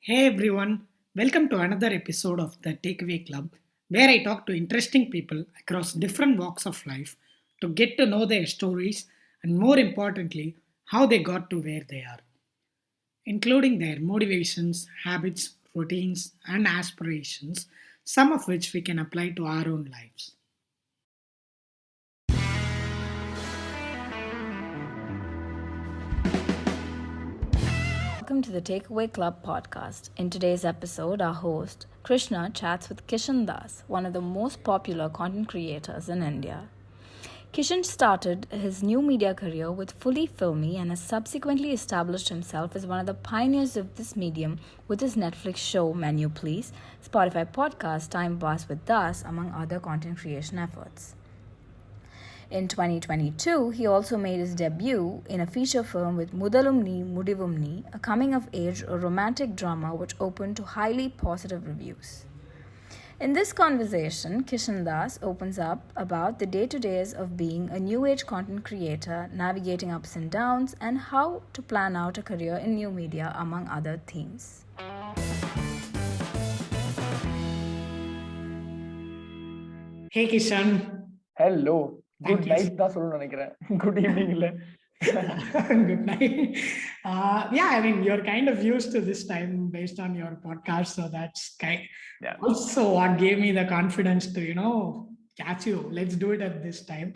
Hey everyone, welcome to another episode of the Takeaway Club, where I talk to interesting people across different walks of life to get to know their stories and, more importantly, how they got to where they are, including their motivations, habits, routines, and aspirations, some of which we can apply to our own lives. Welcome to the Takeaway Club podcast. In today's episode, our host, Krishna, chats with Kishen Das, one of the most popular content creators in India. Kishen started his new media career with Fully Filmy and has subsequently established himself as one of the pioneers of this medium with his Netflix show Menu Please, Spotify podcast TimePass with Das, among other content creation efforts. In 2022, he also made his debut in a feature film with Mudhal Nee Mudivum Nee, a coming-of-age romantic drama which opened to highly positive reviews. In this conversation, Kishen Das opens up about the day-to-days of being a new-age content creator, navigating ups and downs, and how to plan out a career in new media, among other themes. Hey Kishan. Hello Thank good you. Night தான் சொல்லணும்னு நினைக்கிறேன். Good evening இல்ல. Good night. Yeah, I mean, you're kind of used to this time based on your podcast, so that's kind Yeah. also what gave me the confidence to, catch you. Let's do it at this time.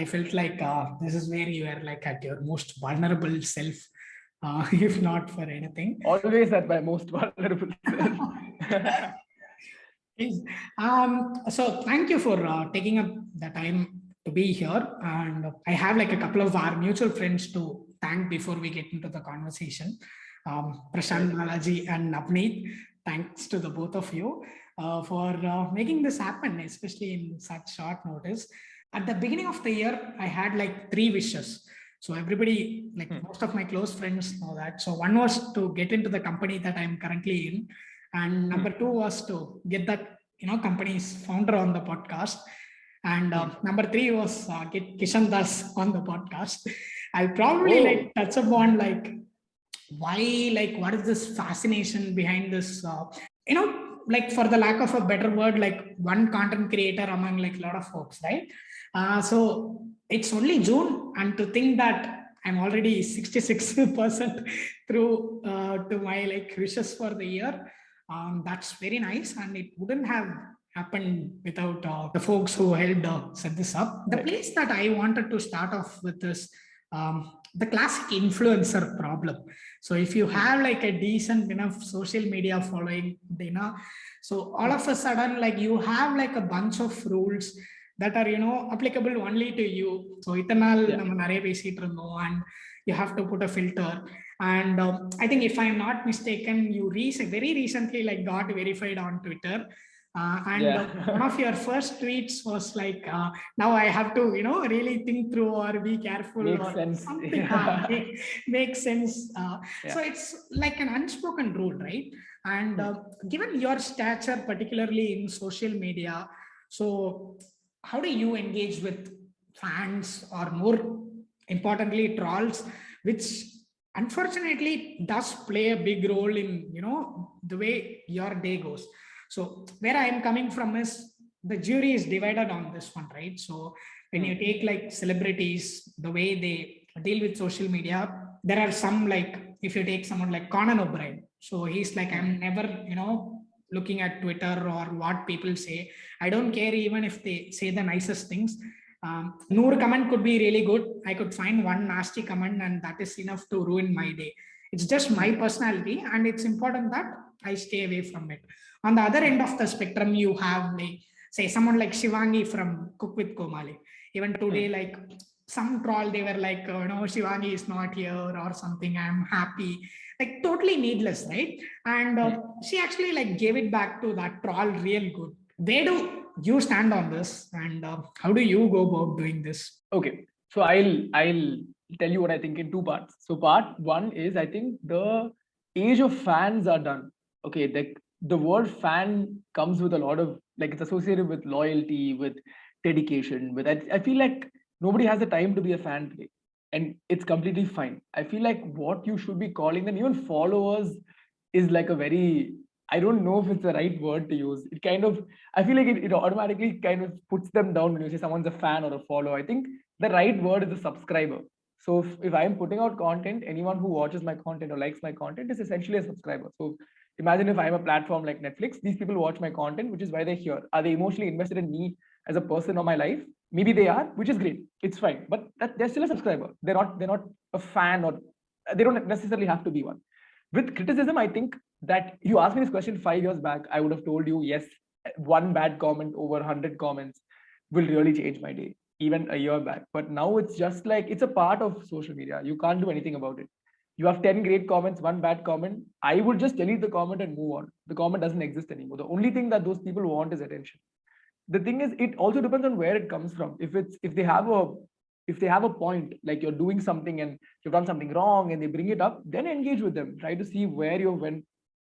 I felt like this is where you are like at your most vulnerable self, if not for anything. Always at my most vulnerable self. Yes. So thank you for taking up the time to be here. And I have like a couple of our mutual friends to thank before we get into the conversation. Prashant Balaji and Navneet, thanks to the both of you for making this happen, especially in such short notice. At the beginning of the year, I had like 3 wishes. So everybody, like most of my close friends know that. So one was to get into the company that I'm currently in. And number two was to get that, company's founder on the podcast. And number three was get Kishan Das on the podcast. I'll probably like touch upon like why, like what is this fascination behind this, like for the lack of a better word, like one content creator among like a lot of folks, right? So it's only June, and to think that I'm already 66% through to my like wishes for the year. That's very nice, and it wouldn't have happened without the folks who helped set this up. The place that I wanted to start off with is the classic influencer problem. So if you have like a decent enough social media following, so all of a sudden like you have like a bunch of rules that are applicable only to you. So ithanal நம்ம நிறைய பேசிட்டு இருந்தோம், and you have to put a filter. And I think if I'm not mistaken, you very recently like got verified on Twitter. And one of your first tweets was like, now I have to, really think through or be careful Makes or sense. something. Make sense. So it's like an unspoken rule, right? And given your stature, particularly in social media, so how do you engage with fans, or more importantly, trolls, which unfortunately does play a big role in the way your day goes? So where I am coming from is the jury is divided on this one, right? So when you take like celebrities, the way they deal with social media, there are some, like if you take someone like Conan O'Brien, so he's like, I'm never looking at Twitter or what people say. I don't care even if they say the nicest things. Noor comment could be really good. I could find one nasty comment and that is enough to ruin my day. It's just my personality, and it's important that I stay away from it. On the other end of the spectrum, you have like, say, someone like Shivangi from Cook with Komali. Even today, like some troll, they were like, Shivangi is not here or something, I'm happy. Like totally needless, right? And she actually like gave it back to that troll real good. Where do you stand on this, and how do you go about doing this? Okay, so I'll tell you what I think in two parts. So part one is, I think the age of fans are done. Okay, the word fan comes with a lot of, like, it's associated with loyalty, with dedication, with I feel like nobody has the time to be a fan today, and it's completely fine. I feel like what you should be calling them, even followers, is like a very, I don't know if it's the right word to use. It kind of, I feel like it automatically kind of puts them down when you say someone's a fan or a follower. I think the right word is a subscriber. So if I'm putting out content, anyone who watches my content or likes my content is essentially a subscriber. So imagine if I'm a platform like Netflix, these people watch my content, which is why they're here. Are they emotionally invested in me as a person or my life? Maybe they are, which is great. It's fine. But they're still a subscriber. They're not a fan, or they don't necessarily have to be one. With criticism, I think that you asked me this question 5 years back, I would have told you, yes, one bad comment over 100 comments will really change my day, even a year back. But now it's just like, it's a part of social media. You can't do anything about it. You have 10 great comments, one bad comment. I would just delete the comment and move on. The comment doesn't exist anymore. The only thing that those people want is attention. The thing is, it also depends on where it comes from. If they have a point, like you're doing something and you've done something wrong and they bring it up, then engage with them. Try to see where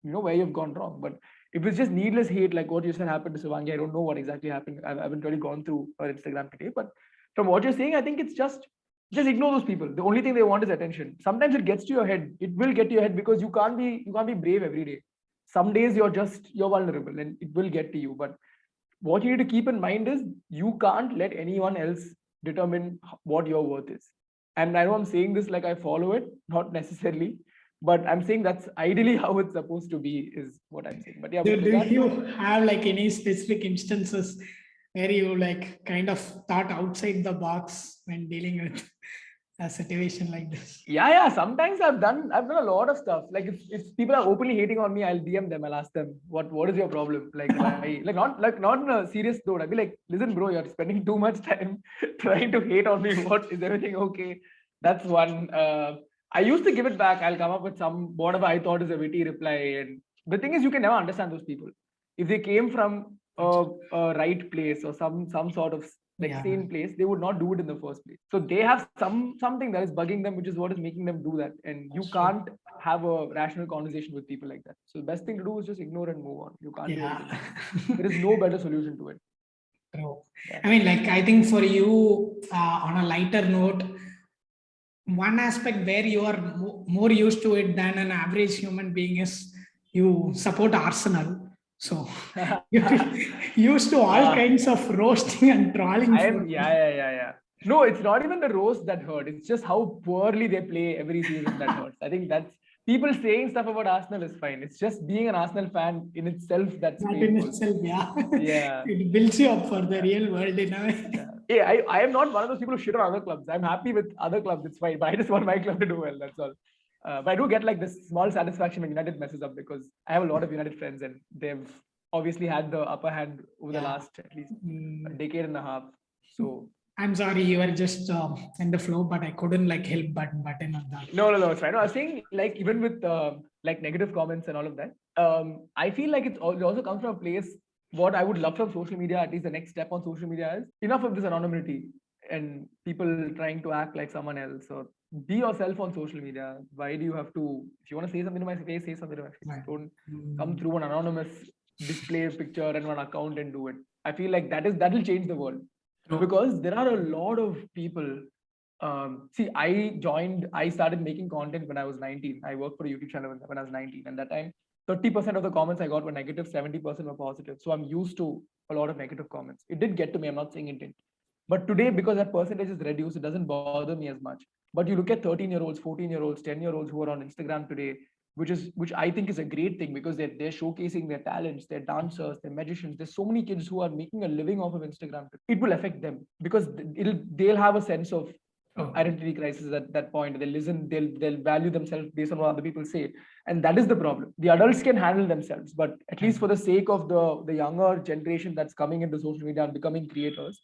where you've gone wrong. But if it's just needless hate, like what you said happened to Shivangi, I don't know what exactly happened. I haven't really gone through her Instagram today. But from what you're saying, I think it's just ignore those people. The only thing they want is attention. Sometimes it gets to your head. It will get to your head because you can't be brave every day. Some days you're vulnerable and it will get to you. But what you need to keep in mind is you can't let anyone else determine what your worth is. And I know I'm saying this like I follow it, not necessarily, but I'm saying that's ideally how it's supposed to be, is what I'm saying. But yeah, do you have like any specific instances where you like kind of thought outside the box when dealing with a situation like this? Yeah. Sometimes I've done a lot of stuff. Like if people are openly hating on me, I'll DM them. I'll ask them, what is your problem? Like why? not in a serious note. I'll be like, listen, bro, you're spending too much time trying to hate on me. What, is everything okay? That's one. I used to give it back. I'll come up with whatever I thought is a witty reply. And the thing is, you can never understand those people. If they came from a right place or some sort of sane place, they would not do it in the first place. So they have something that is bugging them, which is what is making them do that. And you can't have a rational conversation with people like that. So the best thing to do is just ignore and move on. You can't do anything. There is no better solution to it. True. Yeah. I mean, like, I think for you, on a lighter note, one aspect where you are more used to it than an average human being is you support Arsenal. So you're used to all kinds of roasting and trolling. Yeah. No, it's not even the roast that hurt. It's just how poorly they play every season that hurts. I think that's, people saying stuff about Arsenal is fine. It's just being an Arsenal fan in itself that's painful. In itself, yeah. It builds you up for the real world in a way. Yeah, I am not one of those people who shit on other clubs. I'm happy with other clubs. It's fine. But I just want my club to do well. That's all. But I do get like this small satisfaction when United messes up, because I have a lot of United friends and they've obviously had the upper hand over the last at least a decade and a half. So I'm sorry, you were just in the flow, but I couldn't like help button on that. No, it's fine. No, I was saying, like, even with like negative comments and all of that, I feel like it also comes from a place. What I would love from social media, at least the next step on social media, is enough of this anonymity and people trying to act like someone else, or be yourself on social media. Why do you have to, if you want to say something to my face, say something to my face. Right. Don't come through an anonymous display picture and one account and do it. I feel like that will change the world. Because there are a lot of people. I started making content when I was 19. I worked for a YouTube channel when I was 19. And that time, 30% of the comments I got were negative, 70% were positive. So I'm used to a lot of negative comments. It did get to me. I'm not saying it didn't. But today, because that percentage is reduced, it doesn't bother me as much. But you look at 13-year-olds, 14-year-olds, 10-year-olds who are on Instagram today, which I think is a great thing, because they're showcasing their talents, they're dancers, they're magicians. There's so many kids who are making a living off of Instagram. It will affect them because they'll have a sense of identity crisis at that point. They'll listen, they'll value themselves based on what other people say. And that is the problem. The adults can handle themselves, but at least for the sake of the younger generation that's coming into social media and becoming creators,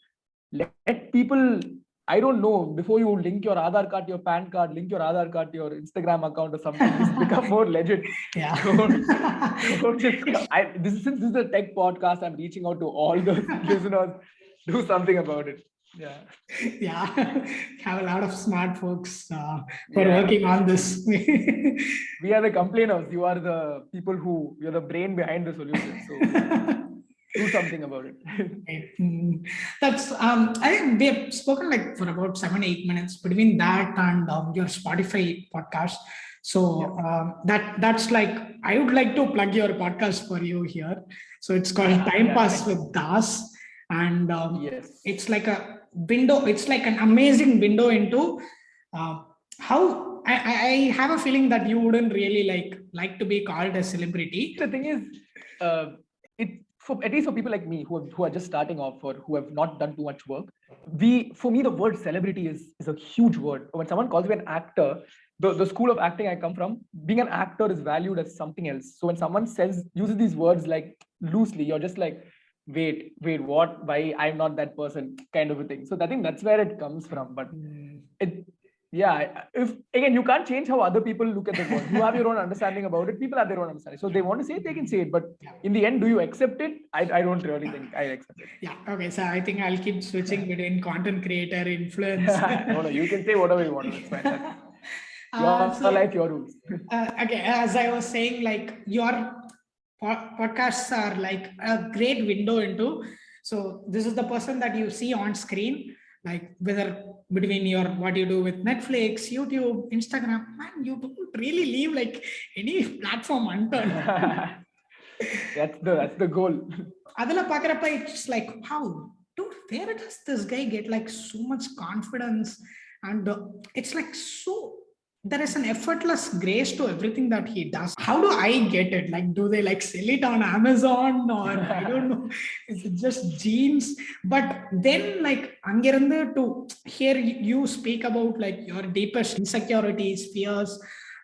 let people, I don't know, before you link your Aadhaar card to your PAN card, link your Aadhaar card to your Instagram account or something, just become more legit. Yeah. Since this is a tech podcast, I'm reaching out to all the listeners. Do something about it. Yeah. Have a lot of smart folks who are working on this. We are the complainers. You are the people you're the brain behind the solution. So do something about it. That's I think we have spoken like for about 7-8 minutes between that and your Spotify podcast. So that's like I would like to plug your podcast for you here. So it's called Time Pass with Das. And Yes. it's like a window, it's like an amazing window into how I have a feeling that you wouldn't really like to be called a celebrity. The thing is, it for at least for people like me who are just starting off or who have not done too much work, for me the word celebrity is a huge word. When someone calls me an actor, the school of acting I come from, being an actor is valued as something else. So when someone uses these words like loosely, you're just like, wait, what? Why? I'm not that person, kind of a thing. So I think that's where it comes from. But it, yeah, if again, you can't change how other people look at the world. You have your own understanding about it. People have their own understanding. So they want to say it, they can say it. But in the end, do you accept it? I don't really think I accept it. Yeah. Okay. So I think I'll keep switching between content creator, influence. No, you can say whatever you want. It's fine. Your life, your rules. Okay. As I was saying, like your podcasts are like a great window into. So this is the person that you see on screen, like whether between your what you do with Netflix, YouTube, Instagram, man, you don't really leave like any platform unturned. That's the goal. Adala pakarappa, it's like, how, dude, where does this guy get like so much confidence? And it's like so. There is an effortless grace to everything that he does. How do I get it? Like, do they like sell it on Amazon or I don't know? Is it just genes? But then, like, angirande to hear you speak about like your deepest insecurities, fears,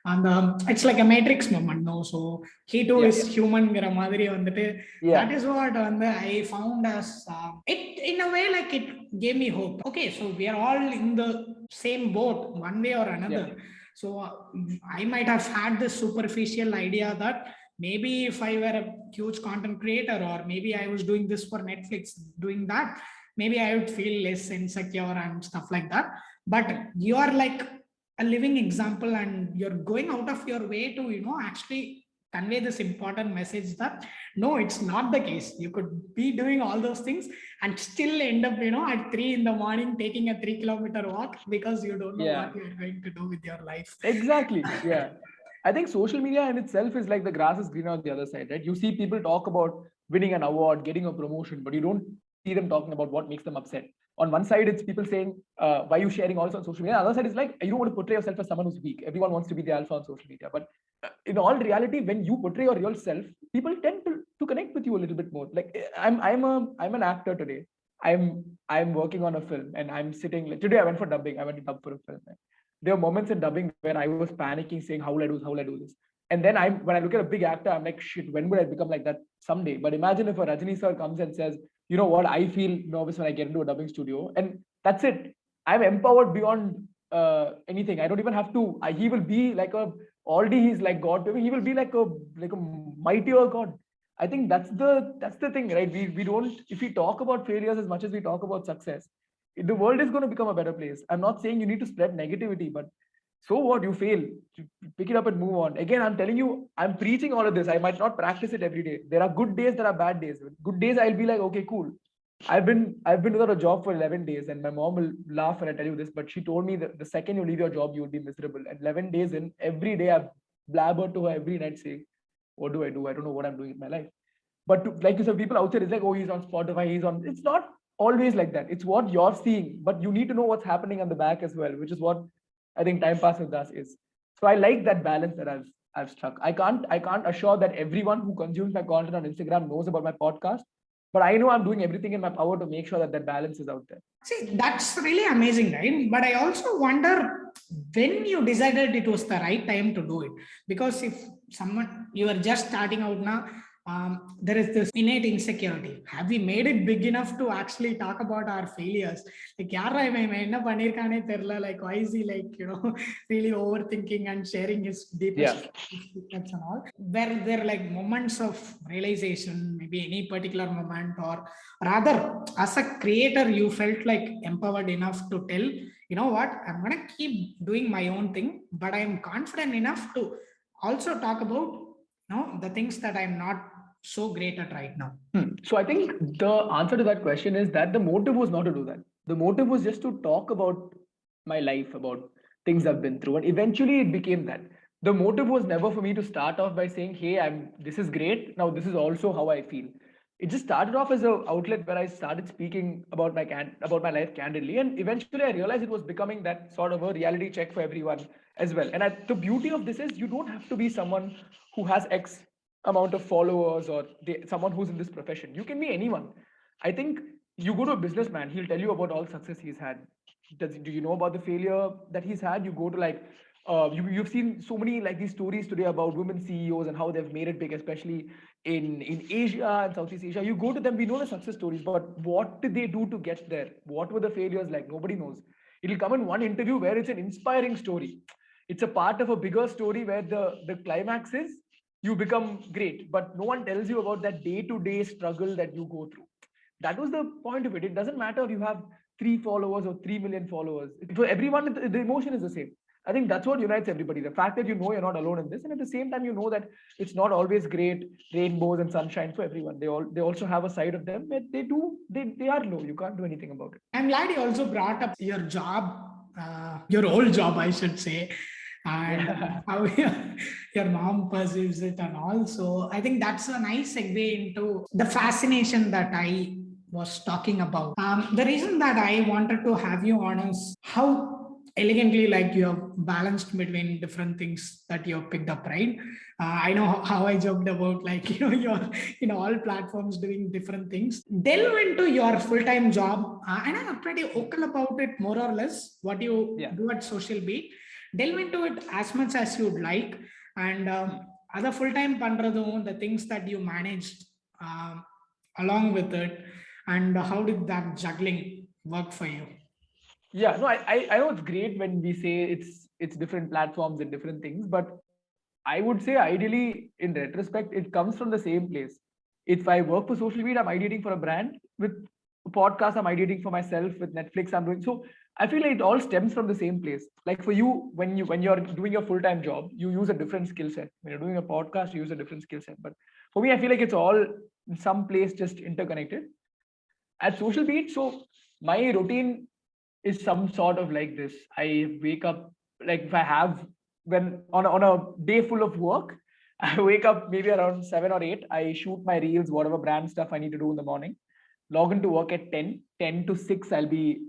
and it's like a matrix moment, no? So he too is human. That is what I found as it in a way like it gave me hope. Okay, so we are all in the same boat, one way or another. Yeah. So I might have had this superficial idea that maybe if I were a huge content creator or maybe I was doing this for Netflix, doing that, maybe I would feel less insecure and stuff like that. But you are like a living example and you're going out of your way to, actually convey this important message that no, it's not the case. You could be doing all those things and still end up, at 3 a.m. taking a 3-kilometer walk because you don't know what you're going to do with your life. Exactly. Yeah. I think social media in itself is like the grass is greener on the other side, right? You see people talk about winning an award, getting a promotion, but you don't see them talking about what makes them upset. On one side, it's people saying, why are you sharing all this on social media? On the other side, it's like, you don't want to portray yourself as someone who's weak. Everyone wants to be the alpha on social media. But in all reality, when you portray your real self, people tend to connect with you a little bit more. Like I'm an actor today. I'm working on a film and I'm sitting, like, today I went for dubbing. I went to dub for a film. There are moments in dubbing where I was panicking, saying, how will I do this? And then when I look at a big actor, I'm like, shit, when would I become like that someday? But imagine if a Rajini sir comes and says, you know what, I feel nervous when I get into a dubbing studio. And that's it. I'm empowered beyond anything. I don't even have to. He will be like already he's like God to me. He will be like a mightier God. I think that's the thing, right? We don't, if we talk about failures as much as we talk about success, the world is going to become a better place. I'm not saying you need to spread negativity, but so what? You fail, pick it up and move on. Again, I'm telling you, I'm preaching all of this. I might not practice it every day. There are good days, there are bad days. Good days, I'll be like, okay, cool. I've been without a job for 11 days, and my mom will laugh when I tell you this, but she told me that the second you leave your job, you will be miserable. And 11 days in, every day I've blabbered to her every night saying, what do? I don't know what I'm doing in my life. But like you said, people out there is like, oh, he's on Spotify, it's not always like that. It's what you're seeing, but you need to know what's happening on the back as well, which is what I think Time Pass with us is. So I like that balance that I've struck. I can't assure that everyone who consumes my content on Instagram knows about my podcast, but I know I'm doing everything in my power to make sure that balance is out there. See, that's really amazing, right? But I also wonder when you decided it was the right time to do it. Because if you are just starting out now, there is this innate insecurity. Have we made it big enough to actually talk about our failures? Like, like, why is he like, really overthinking and sharing his deepest secrets and all? Were there like moments of realization, maybe any particular moment, or rather, as a creator, you felt like empowered enough to tell, you know what, I'm going to keep doing my own thing, but I'm confident enough to also talk about the things that I'm not so great at right now? So I think the answer to that question is that the motive was not to do that. The motive was just to talk about my life, about things I've been through. And eventually it became that. the motive was never for me to start off by saying, hey, this is great, now this is also how I feel. It just started off as an outlet where I started speaking about about my life candidly, and eventually I realized it was becoming that sort of a reality check for everyone as well. And the beauty of this is you don't have to be someone who has X amount of followers, or someone who's in this profession. You can be anyone. I think you go to a businessman, he'll tell you about all success he's had. Do you know about the failure that he's had? You go to like you've seen so many like these stories today about women CEOs and how they've made it big, especially in Asia and Southeast Asia. You go to them, we know the success stories, but what did they do to get there? What were the failures like? Nobody knows. It'll come in one interview where it's an inspiring story. It's a part of a bigger story where the climax is you become great, but no one tells you about that day-to-day struggle that you go through. That was the point of it. It doesn't matter if you have 3 followers or 3 million followers. For everyone, the emotion is the same. I think that's what unites everybody. The fact that you know you're not alone in this, and at the same time, you know that it's not always great rainbows and sunshine for everyone. They also have a side of them where they are low. You can't do anything about it. I'm glad you also brought up your job, your old job, I should say, and how your mom perceives it and all. So I think that's a nice segue into the fascination that I was talking about. The reason that I wanted to have you on is how elegantly like you have balanced between different things that you have picked up, right? I know how I joked about like you're in all platforms doing different things. Delve into your full-time job, and I'm pretty vocal about it more or less what you do at Social Beat. Delve into it as much as you'd like, and other full-time pandradum, the things that you managed along with it, and how did that juggling work for you? Yeah, no, I know it's great when we say it's different platforms and different things, but I would say ideally, in retrospect, it comes from the same place. If I work for Social Media, I'm ideating for a brand. With podcast, I'm ideating for myself. With Netflix, I'm doing so. I feel like it all stems from the same place. Like for you, when you're doing your full-time job, you use a different skill set. When you're doing a podcast, you use a different skill set. But for me, I feel like it's all in some place just interconnected. At Social Beat, so my routine is some sort of like this. I wake up, like if I have when on a day full of work, I wake up maybe around 7 or 8. I shoot my reels, whatever brand stuff I need to do in the morning. Log into work at 10. 10 to 6, I'll be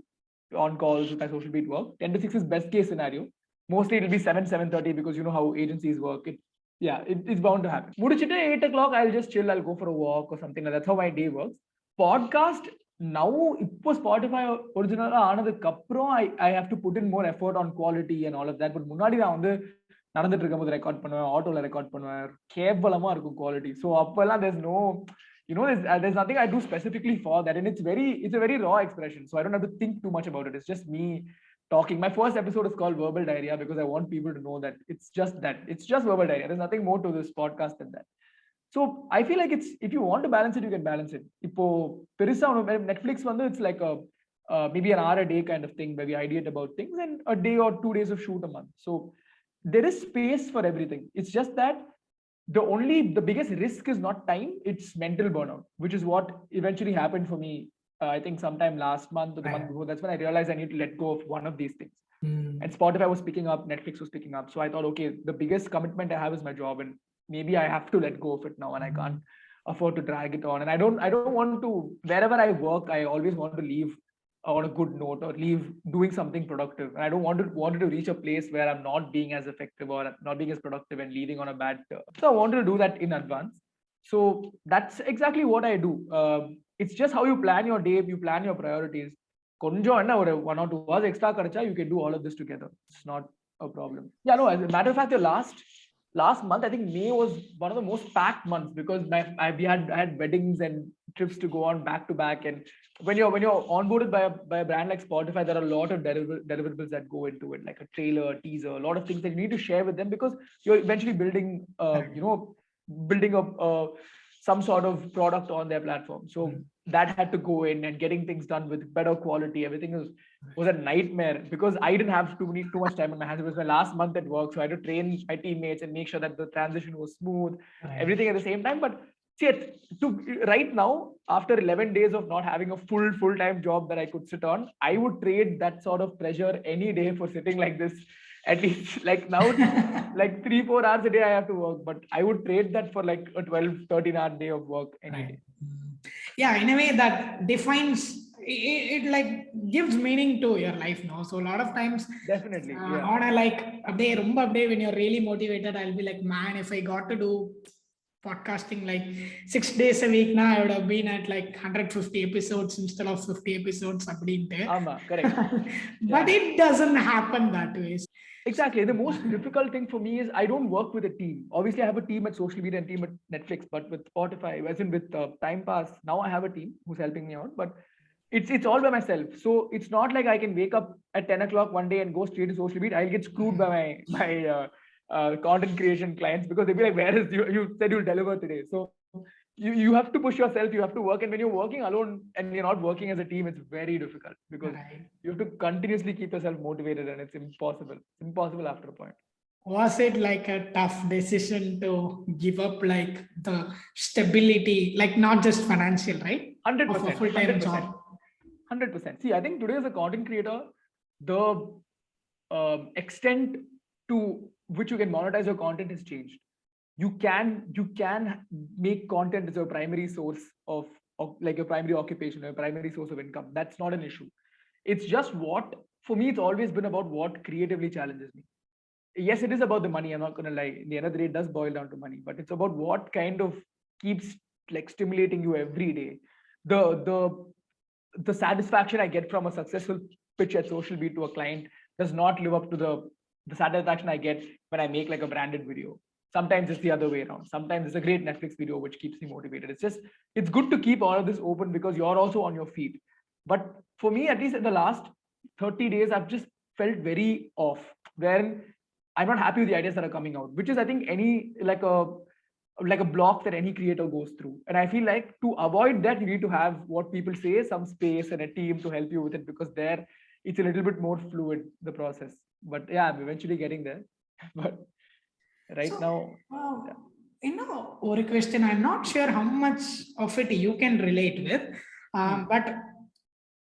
on calls with my Social Beat work. 10 to 6 is best case scenario. Mostly it'll be 7:30 because you know how agencies work. It's bound to happen. Mudichite 8 o'clock, I'll just chill. I'll go for a walk or something like that. That's how my day works. Podcast now, இப்போ Spotify ஒரிஜினலாக ஆனதுக்கு அப்புறம் I have to put in more effort on quality and all of that. But முன்னாடி நான் வந்து நடந்துட்டு இருக்கும் போது ரெக்கார்ட் பண்ணுவேன், ஆட்டோல ரெக்கார்ட் பண்ணுவேன், கேவலமா இருக்கும் குவாலிட்டி. ஸோ அப்பெல்லாம் there's nothing I do specifically for that, and it's a very raw expression, so I don't have to think too much about it. It's just me talking. My first episode is called Verbal Diarrhea because I want people to know that it's just verbal diarrhea. There's nothing more to this podcast than that. So I feel like it's, if you want to balance it, you can balance it. Ipo perisa Netflix vandu, it's like a maybe an hour a day kind of thing where we ideate about things and a day or 2 days of shoot a month. So there is space for everything. It's just that the biggest risk is not time, it's mental burnout, which is what eventually happened for me. I think sometime last month or the month before, that's when I realized I need to let go of one of these things. And Spotify was picking up, Netflix was picking up. So I thought, okay, the biggest commitment I have is my job, and maybe I have to let go of it now, and I can't afford to drag it on. And I don't want to, wherever I work, I always want to leave on a good note or leave doing something productive. And I don't want to reach a place where I'm not being as effective or not being as productive and leaving on a bad term. So I wanted to do that in advance. So that's exactly what I do. It's just how you plan your day, you plan your priorities. Konjo enna or 1 or 2 hours extra kadacha, you can do all of this together. It's not a problem. Yeah, no, as a matter of fact, the last month, I think May was one of the most packed months because I had weddings and trips to go on back to back. And when you're onboarded by a brand like Spotify, there are a lot of deliverables that go into it, like a trailer, a teaser, a lot of things that you need to share with them because you're eventually building up some sort of product on their platform. So that had to go in, and getting things done with better quality, everything was a nightmare because I didn't have too much time on my hands. It was my last month at work, so I had to train my teammates and make sure that the transition was smooth, everything at the same time. But see, right now, after 11 days of not having a full-time job that I could sit on, I would trade that sort of pressure any day for sitting like this At least like now, like 3-4 hours a day I have to work, but I would trade that for like a 12-13 hour day of work any day. Yeah, in a way that defines it like gives meaning to your life now. So a lot of times Definitely, yeah. on a like a day, rumba day, when you're really motivated, I'll be like, man, if I got to do podcasting like 6 days a week now, I would have been at like 150 episodes instead of 50 episodes. Correct. But it doesn't happen that way. Exactly. The most difficult thing for me is I don't work with a team. Obviously, I have a team at social media and team at Netflix, but with Spotify, as in with TimePass, now I have a team who's helping me out. But it's all by myself. So it's not like I can wake up at 10 o'clock one day and go straight to social media. I'll get screwed by my content creation clients because they'll be like, "Where is you said you'll deliver today?" So you have to push yourself. You have to work, and when you're working alone and you're not working as a team, it's very difficult because you have to continuously keep yourself motivated, and it's impossible. It's impossible after a point. Was it like a tough decision to give up like the stability, like not just financial, right? 100%. Of a full-time job. 100%. See, I think today as a content creator, the extent to which you can monetize your content has changed. You can make content as your primary source of like your primary occupation, your primary source of income. That's not an issue. It's just what, for me, it's always been about what creatively challenges me. Yes, it is about the money. I'm not going to lie. In the end of the day, it does boil down to money, but it's about what kind of keeps like stimulating you every day. The satisfaction I get from a successful pitch at Social Beat to a client does not live up to the satisfaction I get when I make like a branded video. Sometimes it's the other way around. Sometimes it's a great Netflix video which keeps me motivated. It's good to keep all of this open because you're also on your feet. But for me, at least in the last 30 days, I've just felt very off, where I'm not happy with the ideas that are coming out, which is, I think, any like a block that any creator goes through. And I feel like to avoid that, you need to have what people say, some space and a team to help you with it, because there it's a little bit more fluid, the process. But yeah, I'm eventually getting there. But right now, Or question, I'm not sure how much of it you can relate with, but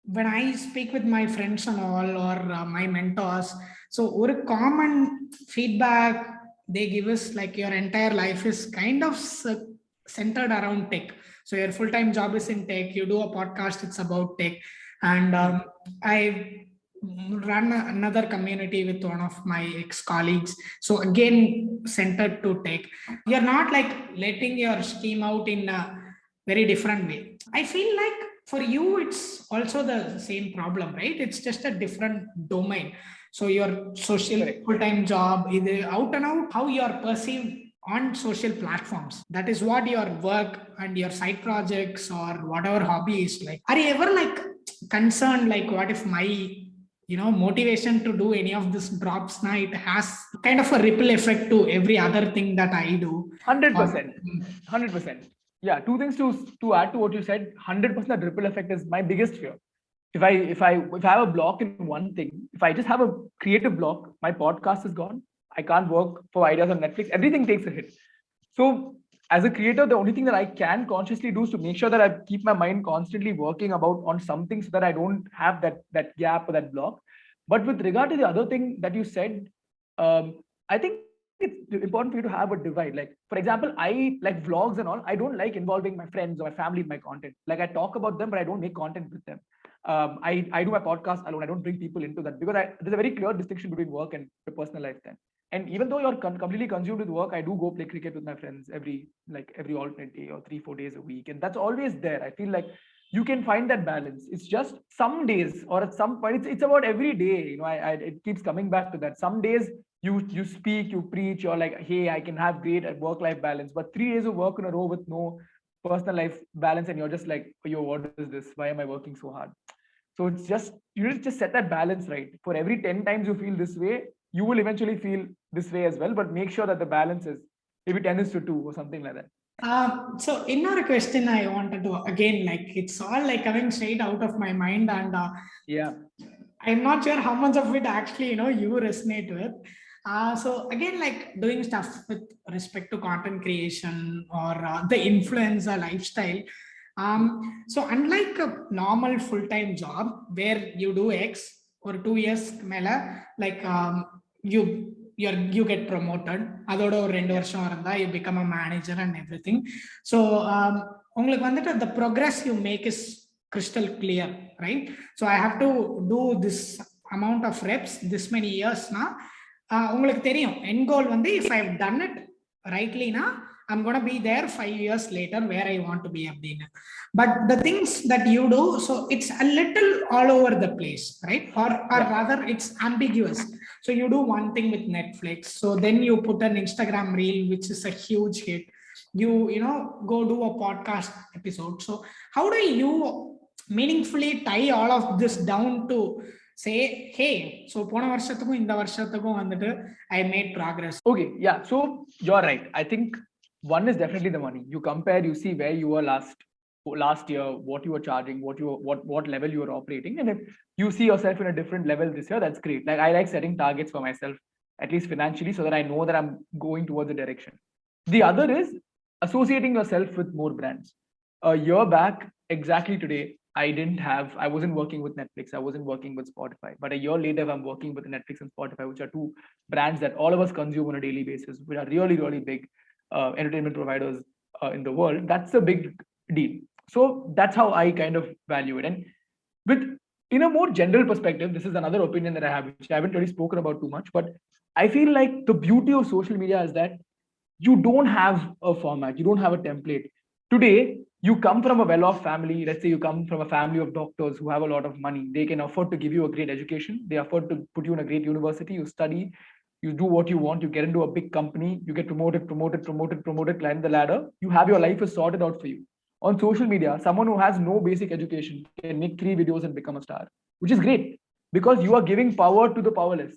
when I speak with my friends and all, or my mentors, so one common feedback they give us, like your entire life is kind of centered around tech. So your full-time job is in tech, you do a podcast, it's about tech. And I run another community with one of my ex-colleagues, so again centered to tech. You're not like letting your steam out in a very different way. I feel like for you it's also the same problem, right? It's just a different domain. So your social full-time job is out and out how you are perceived on social platforms. That is what your work and your side projects or whatever hobby is like. Are you ever like concerned, like what if my motivation to do any of this drops now? It has kind of a ripple effect to every other thing that I do. 100%. 100%. Yeah, two things to add to what you said. 100% that ripple effect is my biggest fear. If I have a block in one thing, if I just have a creative block, my podcast is gone. I can't work for ideas on Netflix. Everything takes a hit. So as a creator, the only thing that I can consciously do is to make sure that I keep my mind constantly working on something so that I don't have that gap or that block. But with regard to the other thing that you said, I think it's important for you to have a divide. Like, for example, I like vlogs and all. I don't like involving my friends or my family in my content. Like, I talk about them, but I don't make content with them. I do my podcast alone. I don't bring people into that because there's a very clear distinction between work and your personal life then. And even though you're completely consumed with work, I do go play cricket with my friends every alternate day or 3-4 days a week. And that's always there. I feel like you can find that balance. It's just some days or at some point, it's about every day. It keeps coming back to that. Some days you speak, you preach, you're like, hey, I can have great work-life balance. But 3 days of work in a row with no personal life balance, and you're just like, yo, what is this? Why am I working so hard? So it's just, you need to just set that balance right. For every 10 times you feel this way, you will eventually feel this way as well, but make sure that the balance is maybe 10:2 or something like that. So another question I wanted to, again, like it's all like coming straight out of my mind, and yeah, I'm not sure how much of it actually, you resonate with. So again, like doing stuff with respect to content creation or the influencer lifestyle. So unlike a normal full-time job where you do X or 2 years, like you get promoted. அதோட ஒரு 2 வருஷம் இருந்தா you become a manager and everything. So உங்களுக்கு வந்துட்டு the progress you make is crystal clear, right? So I have to do this amount of reps this many years na உங்களுக்கு தெரியும் end goal வந்து if I've done it rightly na I'm going to be there 5 years later where I want to be abdina. But the things that you do, so it's a little all over the place, right? Or rather it's ambiguous. So you do one thing with Netflix, so then you put an Instagram reel which is a huge hit. You go do a podcast episode. So how do you meaningfully tie all of this down to say, hey, so pona varshathukku inda varshathukku vandu I made progress? Okay, yeah, so you're right. I think one is definitely the money. You compare, you see where you were last year, what you were charging, what level you were operating, and if you see yourself in a different level this year, that's great. Like I like setting targets for myself, at least financially, so that I know that I'm going towards a direction. The other is associating yourself with more brands. A year back, exactly today, I wasn't working with Netflix, I wasn't working with Spotify, but a year later I'm working with Netflix and Spotify, which are two brands that all of us consume on a daily basis, which are really, really big entertainment providers in the world. That's a big deal. So that's how I kind of value it. And with in a more general perspective, this is another opinion that I have, which I haven't really spoken about too much, but I feel like the beauty of social media is that you don't have a format, you don't have a template. Today, you come from a well-off family. Let's say you come from a family of doctors who have a lot of money. They can afford to give you a great education. They afford to put you in a great university. You study, you do what you want, you get into a big company, you get promoted, climb the ladder. You have your life is sorted out for you. On social media, someone who has no basic education can make 3 videos and become a star, which is great because you are giving power to the powerless.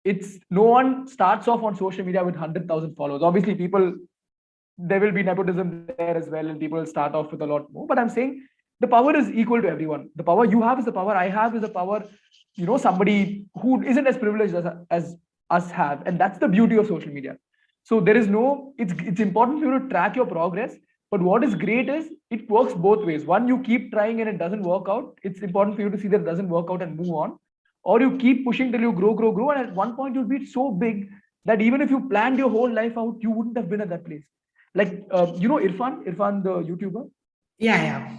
It's no one starts off on social media with 100,000 followers. Obviously, there will be nepotism there as well, and people will start off with a lot more. But I'm saying the power is equal to everyone. The power you have is the power I have is the power, somebody who isn't as privileged as us have. And that's the beauty of social media. So there is it's important for you to track your progress. But what is great is it works both ways. One, you keep trying and it doesn't work out. It's important for you to see that it doesn't work out and move on. Or you keep pushing till you grow. And at one point you'll be so big that even if you planned your whole life out, you wouldn't have been at that place. Like, Irfan, the YouTuber? Yeah.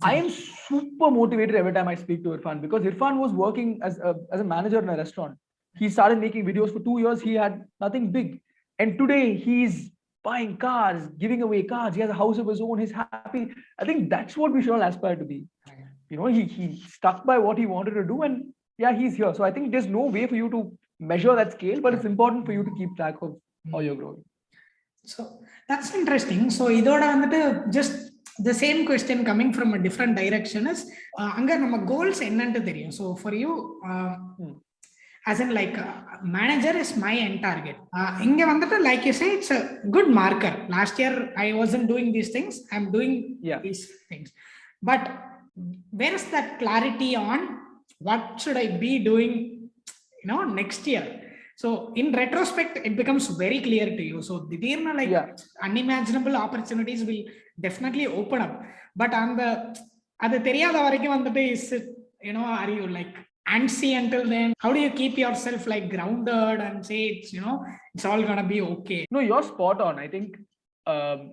I am super motivated every time I speak to Irfan because Irfan was working as a manager in a restaurant. He started making videos for 2 years. He had nothing big. And today he's buying cars, giving away cars. He has a house of his own. He's happy. I think that's what we should all aspire to be. He stuck by what he wanted to do, and yeah, he's here. So I think there's no way for you to measure that scale, but it's important for you to keep track of how you're growing. So that's interesting. So idoda vandu just the same question coming from a different direction is anga nama goals ennandu theriyum. So for you as in like manager is my end target. Inga vandu like you say, it's a good marker. Last year I wasn't doing these things, I'm doing these things. But where is that clarity on what should I be doing next year? So in retrospect, it becomes very clear to you. So didirna like unimaginable opportunities will definitely open up. But on the adu theriyada varaikkum vandu is it, are you like antsy until then? How do you keep yourself like grounded and say it's all gonna be okay? No, you're spot on. I think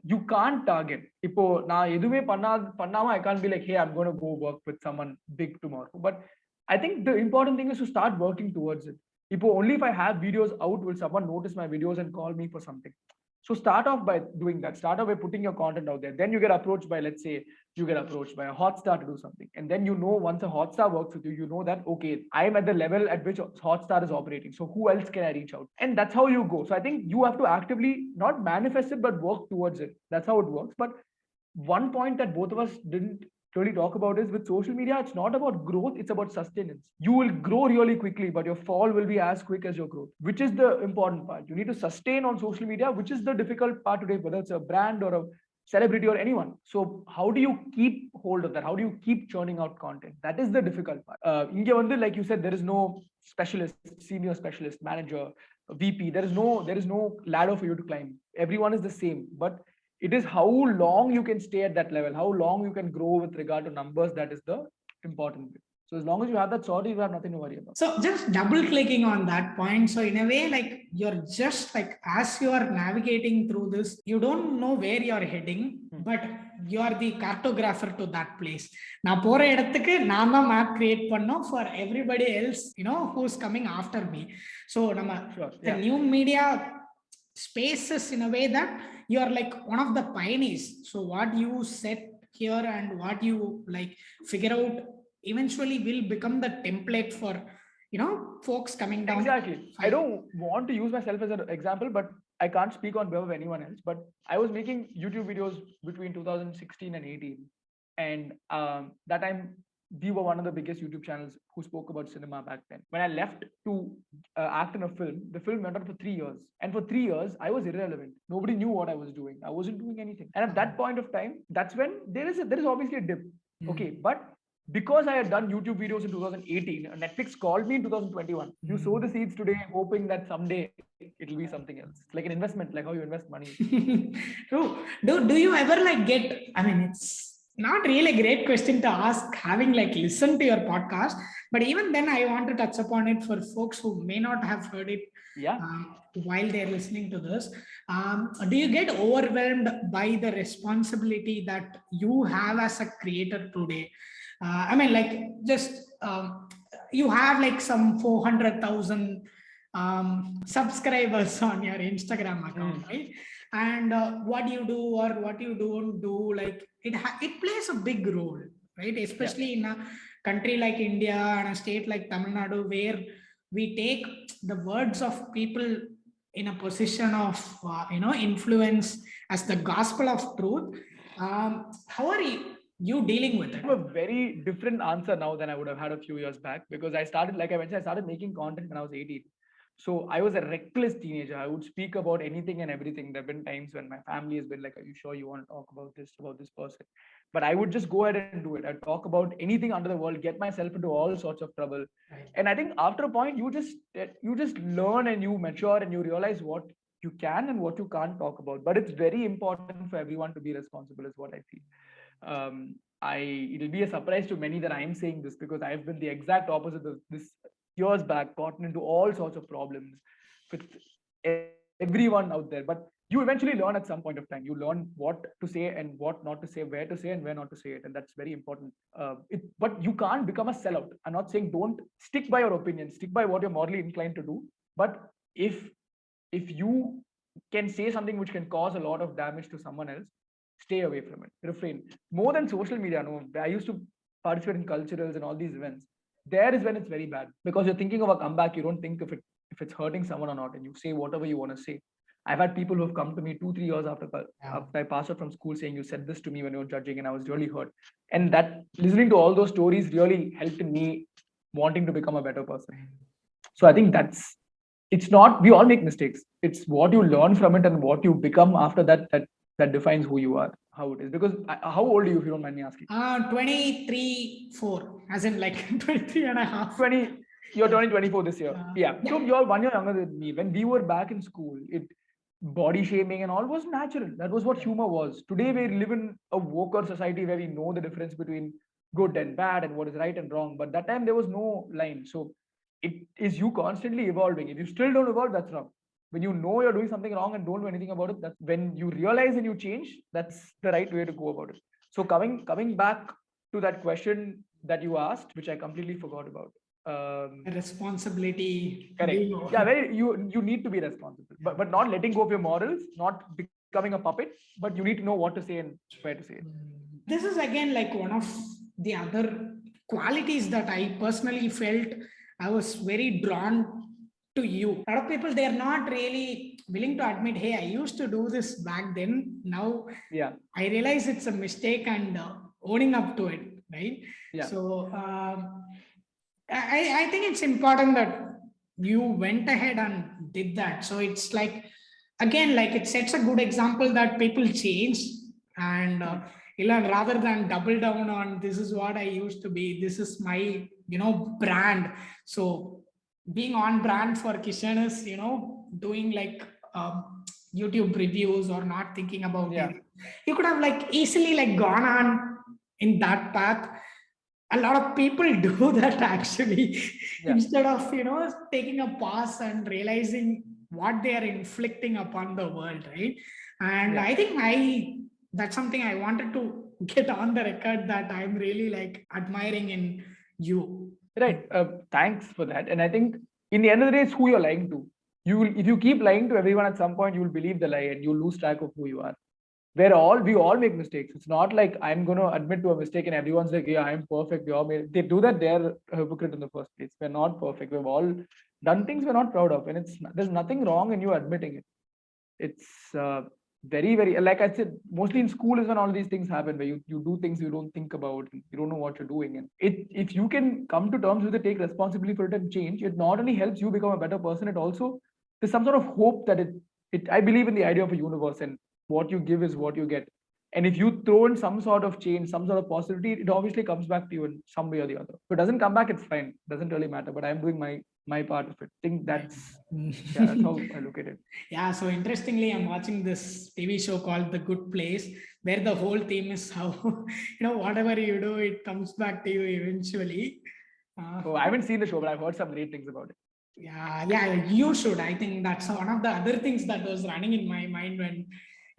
you can't target. Ipo na edume pannama I can't be like, hey, I'm going to go work with someone big tomorrow. But I think the important thing is to start working towards it. Only if I have videos out will someone notice my videos and call me for something. So start off by doing that. Start off by putting your content out there. Then you get approached by, let's say, you get approached by a Hotstar to do something. And then once a Hotstar works with you, you know that, okay, I'm at the level at which Hotstar is operating. So who else can I reach out? And that's how you go. So I think you have to actively not manifest it, but work towards it. That's how it works. But one point that both of us didn't really talk about is with social media, it's not about growth, it's about sustenance. You will grow really quickly, but your fall will be as quick as your growth, which is the important part. You need to sustain on social media, which is the difficult part today, whether it's a brand or a celebrity or anyone. So how do you keep hold of that? How do you keep churning out content? That is the difficult part. Like you said, there is no specialist, senior specialist, manager, VP. There is no ladder for you to climb. Everyone is the same, but it is how long you can stay at that level, how long you can grow with regard to numbers. That is the important bit. So as long as you have that sorted, you have nothing to worry about. So just double clicking on that point. So in a way, like you're just like, as you are navigating through this, you don't know where you're heading, but you are the cartographer to that place. நான் போற இடத்துக்கு நான் தான் map create பண்ணோம் for everybody else, who's coming after me. So நம்ம the new media spaces in a way that you are like one of the pioneers. So what you set here and what you like figure out eventually will become the template for folks coming down. Exactly. I don't want to use myself as an example, but I can't speak on behalf of anyone else. But I was making YouTube videos between 2016 and 18, and that time we were one of the biggest YouTube channels who spoke about cinema back then. When I left to act in a film, the film went on for 3 years, and for 3 years I was irrelevant. Nobody knew what I was doing. I wasn't doing anything, and at that point of time, that's when there is obviously a dip. Okay, but because I had done YouTube videos in 2018, Netflix called me in 2021. You sow the seeds today, hoping that someday it'll be something else. It's like an investment, like how you invest money. True. Do you ever like get? I mean, it's not really a great question to ask, having like listened to your podcast, but even then, I want to touch upon it for folks who may not have heard it. While they're listening to this, do you get overwhelmed by the responsibility that you have as a creator today? I mean, like just you have like some 400,000 subscribers on your Instagram account, right? And what you do or what you don't do, like it plays a big role, right? Especially in a country like India and a state like Tamil Nadu, where we take the words of people in a position of influence as the gospel of truth. How are you dealing with it? I have a very different answer now than I would have had a few years back, because I started, like I mentioned, I started making content when I was 18. So I was a reckless teenager. I would speak about anything and everything. There have been times when my family has been like, are you sure you want to talk about this person? But I would just go ahead and do it. I'd talk about anything under the world, get myself into all sorts of trouble. Right. And I think after a point, you just learn and you mature and you realize what you can and what you can't talk about. But it's very important for everyone to be responsible, is what I feel. It'll be a surprise to many that I'm saying this, because I've been the exact opposite of this. Years back, gotten into all sorts of problems with everyone out there, but you eventually learn at some point of time. You learn what to say and what not to say, where to say and where not to say it, and that's very important. But you can't become a sellout. I'm not saying don't stick by your opinion, stick by what you're morally inclined to do, but if you can say something which can cause a lot of damage to someone else, stay away from it, refrain. More than social media, no, I used to participate in culturals and all these events. There is when it's very bad, because you're thinking of a comeback. You don't think if it's hurting someone or not, and you say whatever you want to say. I've had people who have come to me 2-3 years after I passed out from school saying, you said this to me when you were judging, and I was really hurt. And that listening to all those stories really helped in me wanting to become a better person. So I think it's not, we all make mistakes. It's what you learn from it and what you become after that defines who you are, how it is. Because how old are you, if you don't mind me asking? 23-4, as in like 23 and a half. You're turning 24 this year. Yeah. So you're 1 year younger than me. When we were back in school, body shaming and all was natural. That was what humor was. Today we live in a woker society where we know the difference between good and bad and what is right and wrong. But that time there was no line. So it is you constantly evolving. If you still don't evolve, that's wrong. When you know you're doing something wrong and don't do anything about it, that's when you realize and you change. That's the right way to go about it. So coming back to that question that you asked, which I completely forgot about. Responsibility. Correct. Yeah, you need to be responsible, but not letting go of your morals, not becoming a puppet, but you need to know what to say and where to say it. This is again like one of the other qualities that I personally felt I was very drawn to you. A lot of people, they're not really willing to admit, hey, I used to do this back then. Now I realize it's a mistake, and owning up to it, right? So I think it's important that you went ahead and did that. So it's like, again, like it sets a good example that people change, and rather than double down on this is what I used to be, this is my brand. So being on brand for Kishen is doing like YouTube reviews or not thinking about it. You could have like easily like gone on in that path, a lot of people do that actually. Yeah. Instead of taking a pause and realizing what they are inflicting upon the world, right? And Yeah. I think that's something I wanted to get on the record, that I'm really like admiring in you. Right. Thanks for that. And I think in the end of the day, it's who you're lying to. If you keep lying to everyone, at some point you will believe the lie and you'll lose track of who you are. We all make mistakes. It's not like I'm going to admit to a mistake and everyone's like, yeah, I'm perfect. They do that. They're a hypocrite in the first place. We're not perfect. We've all done things we're not proud of, and there's nothing wrong in you admitting it. It's very, very, like I said, mostly in school is when all these things happen, where you do things you don't think about, and you don't know what you're doing. And if you can come to terms with it, take responsibility for it and change, it not only helps you become a better person, it also, there's some sort of hope that I believe in the idea of a universe, and what you give is what you get. And if you throw in some sort of change, some sort of positivity, it obviously comes back to you in some way or the other. If it doesn't come back, it's fine. It doesn't really matter. But I'm doing my part of it. I think that's how I look at it. Yeah, so interestingly, I'm watching this TV show called The Good Place, where the whole theme is how whatever you do, it comes back to you eventually. I haven't seen the show, but I've heard some great things about it. Yeah, you should. I think that's one of the other things that was running in my mind when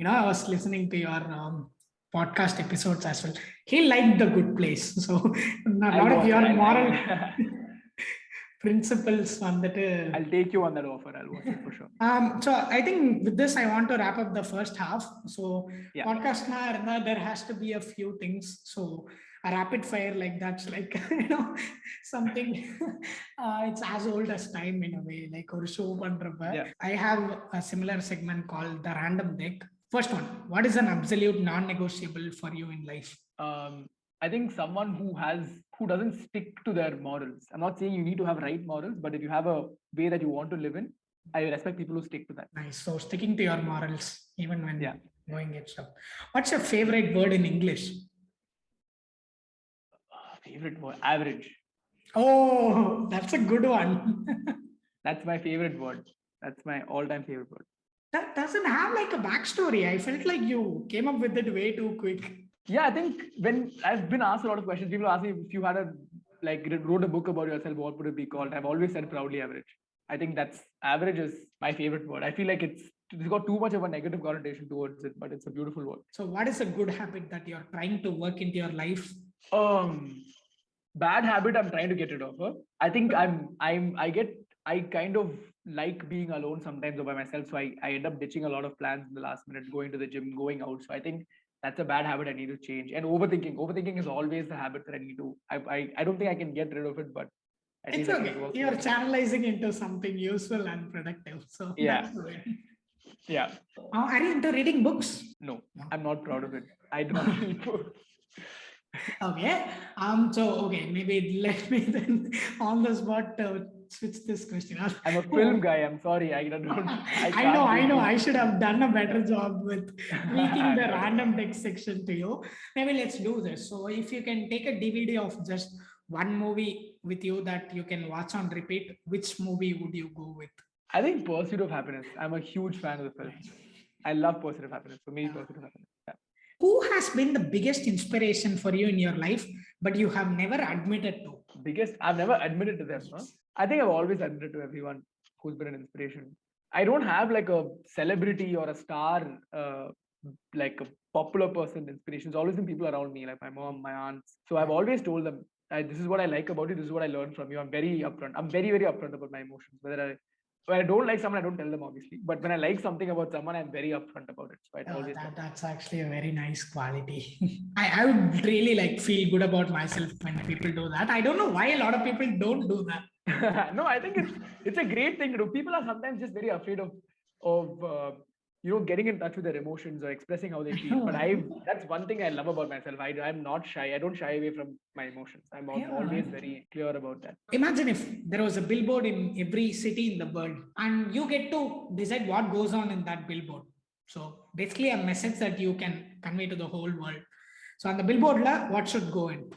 I was listening to your podcast episodes as well. He liked The Good Place, so a lot of your moral principles on that. I'll take you on that offer. I'll watch it for sure. So I think with this, I want to wrap up the first half. So podcast there has to be a few things. So a rapid fire like that's like something. It's as old as time in a way, like or show pandrappa. Yeah. I have a similar segment called the random deck. First one, what is an absolute non-negotiable for you in life? I think someone who doesn't stick to their morals. I'm not saying you need to have right morals, but if you have a way that you want to live in, I respect people who stick to that. Nice. So sticking to your morals, even when going it stuff. What's your favorite word in English? Favorite word? Average. Oh, that's a good one. That's my favorite word. That's my all-time favorite word. That doesn't have like a backstory. I felt like you came up with it way too quick. Yeah, I think when I've been asked a lot of questions, people ask me if you had wrote a book about yourself, what would it be called? I've always said proudly average. I think average is my favorite word. I feel like it's got too much of a negative connotation towards it, but it's a beautiful word. So what is a good habit that you're trying to work into your life? Bad habit I'm trying to get rid of. I think I kind of like being alone sometimes or by myself. So I end up ditching a lot of plans in the last minute, going to the gym, going out. So I think that's a bad habit I need to change. And overthinking is always the habit that I need to. I don't think I can get rid of it, but it's okay. You're channelizing into something useful and productive. So yeah. Yeah. Are you into reading books? No, I'm not proud of it. I don't read books. Okay. Maybe let me then on the spot switch this question. I'm a film guy. I'm sorry. I know. I should have done a better job with tweaking the random text section to you. Maybe let's do this. So if you can take a DVD of just one movie with you that you can watch on repeat, which movie would you go with? I think Pursuit of Happiness. I'm a huge fan of the film. I love Pursuit of Happiness. For me, Pursuit of Happiness. Yeah. Who has been the biggest inspiration for you in your life, but you have never admitted to? I've never admitted to them. Huh? I think I've always admitted to everyone who's been an inspiration. I don't have like a celebrity or a star, like a popular person inspiration. It's always been people around me, like my mom, my aunts. So I've always told them, this is what I like about you. This is what I learned from you. I'm very upfront. I'm very, very upfront about my emotions. When I don't like someone, I don't tell them, obviously. But when I like something about someone, I'm very upfront about it. So that's actually a very nice quality. I would really feel good about myself when people do that. I don't know why a lot of people don't do that. No, I think it's a great thing to do. People are sometimes just very afraid of getting in touch with their emotions or expressing how they feel. But that's one thing I love about myself. I'm not shy. I don't shy away from my emotions. I'm always very clear about that. Imagine if there was a billboard in every city in the world and you get to decide what goes on in that billboard. So basically a message that you can convey to the whole world. So on the billboard, what should go in?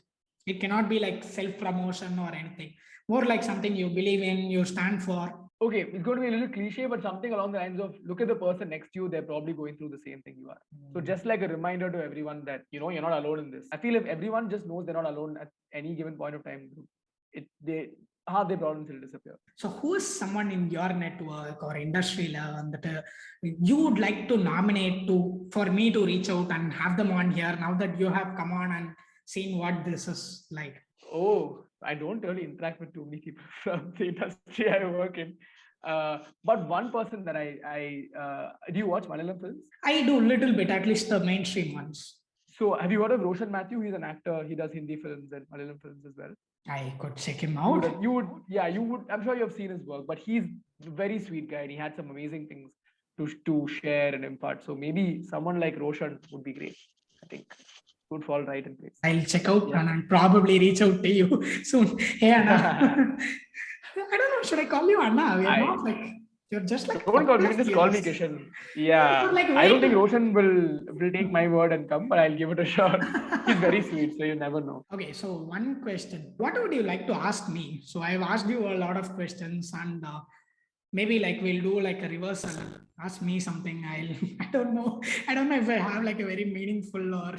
It cannot be like self-promotion or anything. More like something you believe in, you stand for. okay, it's going to be a little cliche, but something along the lines of look at the person next to you, they're probably going through the same thing you are. So just like a reminder to everyone that, you know, you're not alone in this. I feel if everyone just knows they're not alone at any given point of time, half their problems will disappear. So, who is someone in your network or industry level that you would like to nominate to for me to reach out and have them on here now that you have come on and seen what this is like? Oh, I don't really interact with too many people from the industry I work in. But one person that do you watch Malayalam films? I do little bit, at least the mainstream ones. So have you heard of Roshan Matthew? He's an actor. He does Hindi films and Malayalam films as well. I could check him out. You would. I'm sure you have seen his work, but he's a very sweet guy and he had some amazing things to share and impart. So maybe someone like Roshan would be great. I think would fall right in place. I'll check out and I'll probably reach out to you soon. Hey Anna. I don't know, should I call you Anna? We're not like you're just like don't call me, just call me Kishen. Yeah. Like, I don't think Roshan will take my word and come, but I'll give it a shot. He's very sweet, so you never know. Okay, so one question. What would you like to ask me? So I've asked you a lot of questions and maybe like we'll do like a reversal. Ask me something. I don't know. I don't know if I have like a very meaningful or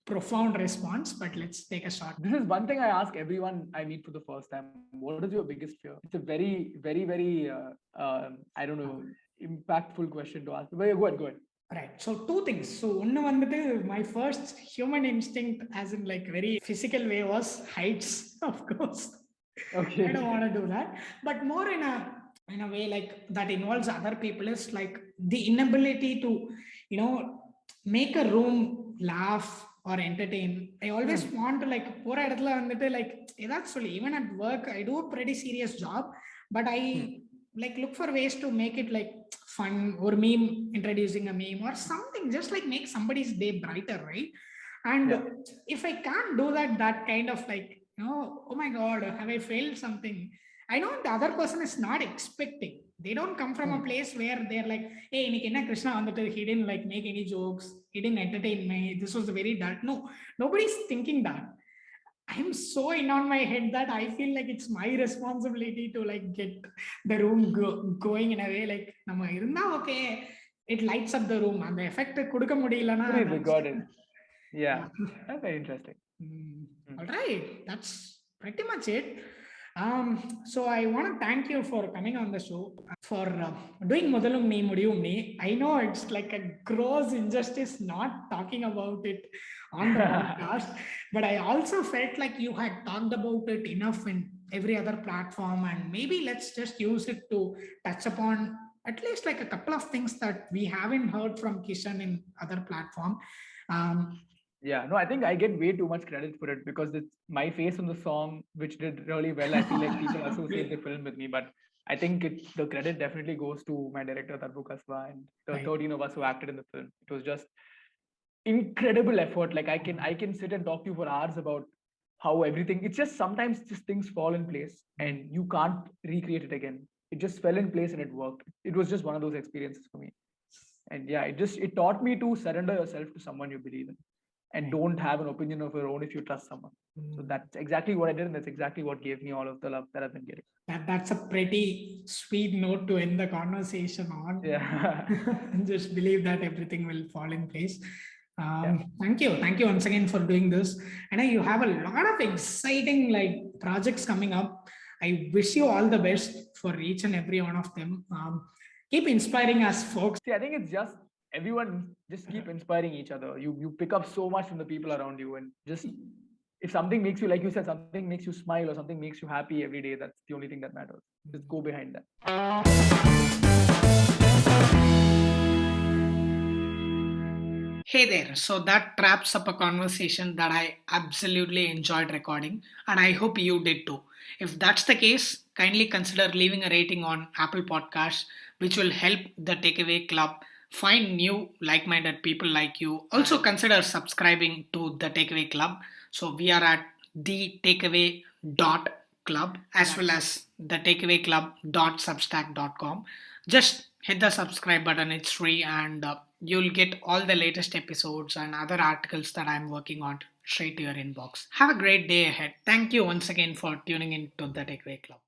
profound response, but let's take a shot. This is one thing I ask everyone I meet for the first time. What is your biggest fear? It's a very, very, very, I don't know, impactful question to ask. But go ahead. Right. So two things. So one, my first human instinct, as in like very physical way, was heights, of course. Okay. I don't want to do that. But more in a way like that involves other people is like the inability to, you know, make a room laugh or entertain. I always want to like pour like that's really even at work I do a pretty serious job, but I like look for ways to make it like fun or meme, introducing a meme or something, just like make somebody's day brighter, right? And if I can't do that kind of like, you know, oh my god, have I failed something? I know the other person is not expecting. They don't come from a place where they're like, hey, Krishna he didn't like make any jokes, he didn't entertain me, this was very dull. No, nobody's thinking that. I'm so in on my head that I feel like it's my responsibility to like get the room going in a way like, okay, it lights up the room and the effect got it. Yeah, that's very interesting. All right, that's pretty much it. So I want to thank you for coming on the show, for doing Mudhal Nee Mudivum Nee. I know it's like a gross injustice not talking about it on the podcast, but I also felt like you had talked about it enough in every other platform, and maybe let's just use it to touch upon at least like a couple of things that we haven't heard from Kishen in other platform. Yeah, no, I think I get way too much credit for it because it's my face on the song, which did really well. I feel like people associate the film with me, but I think the credit definitely goes to my director, Tarbu Kasba, and the 13 of us who acted in the film. It was just incredible effort. Like I can sit and talk to you for hours about how everything, it's just sometimes just things fall in place and you can't recreate it again. It just fell in place and it worked. It was just one of those experiences for me. And yeah, it taught me to surrender yourself to someone you believe in. And don't have an opinion of your own if you trust someone. So that's exactly what I did, and that's exactly what gave me all of the love that I've been getting. That's a pretty sweet note to end the conversation on. Yeah. Just believe that everything will fall in place. Thank you once again for doing this. And you have a lot of exciting like projects coming up. I wish you all the best for each and every one of them. Keep inspiring us, folks. See, I think it's just everyone just keep inspiring each other. You pick up so much from the people around you, and just if something makes you, like you said, something makes you smile or something makes you happy every day, that's the only thing that matters. Just go behind that. Hey there, so that wraps up a conversation that I absolutely enjoyed recording, and I hope you did too. If that's the case, kindly consider leaving a rating on Apple Podcasts, which will help the Takeaway Club find new like-minded people like you. Also consider subscribing to the Takeaway Club. So we are at thetakeaway.club as well as thetakeawayclub.substack.com. Just hit the subscribe button, it's free, and you'll get all the latest episodes and other articles that I'm working on straight to your inbox. Have a great day ahead. Thank you once again for tuning in to the Takeaway Club.